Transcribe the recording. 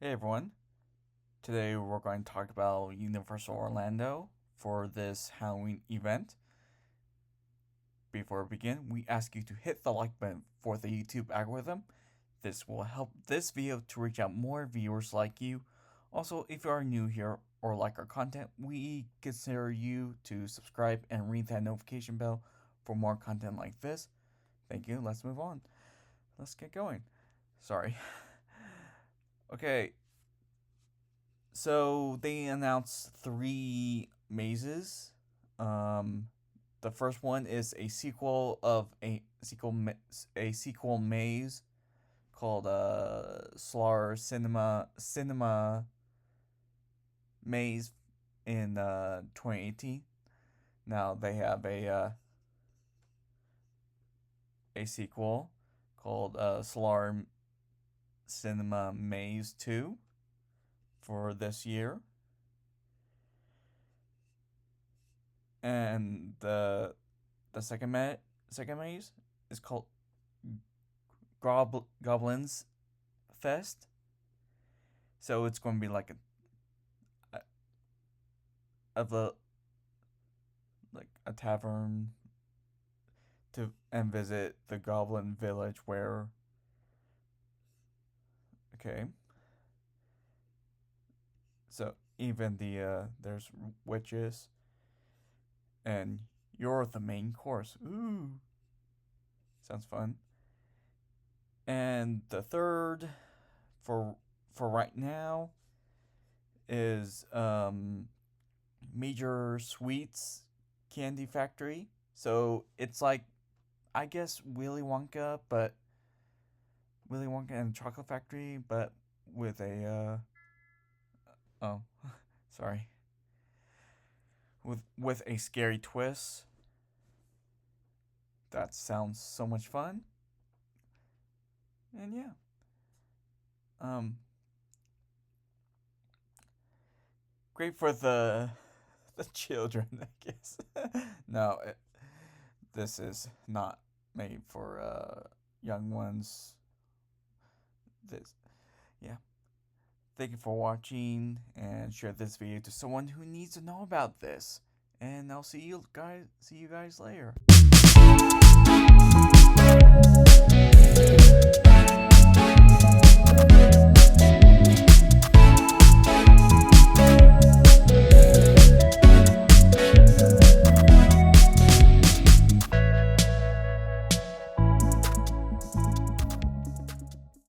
Hey everyone, today we're going to talk about Universal Orlando for this Halloween event. Before we begin, we ask you to hit the like button for the YouTube algorithm. This will help this video to reach out more viewers like you. Also, if you are new here or like our content, we consider you to subscribe and ring that notification bell for more content like this. Thank you, let's move on. Let's get going. Sorry. Okay, so they announced 3 mazes. The first one is a sequel of a sequel maze called Solar Cinema Maze in 2018. Now they have a sequel called Solar Cinema Maze 2 for this year. And the second maze is called Goblins Fest. So it's going to be like a tavern and visit the Goblin Village where. Okay. So even there's witches, and you're the main course. Ooh, sounds fun. And the third, for right now, is Major Sweets Candy Factory. So it's like, I guess Willy Wonka and Chocolate Factory, but with a oh, sorry. With a scary twist. That sounds so much fun. And yeah. Great for the children, I guess. No, this is not made for young ones. Yeah. Thank you for watching, and share this video to someone who needs to know about this. And I'll see you guys later.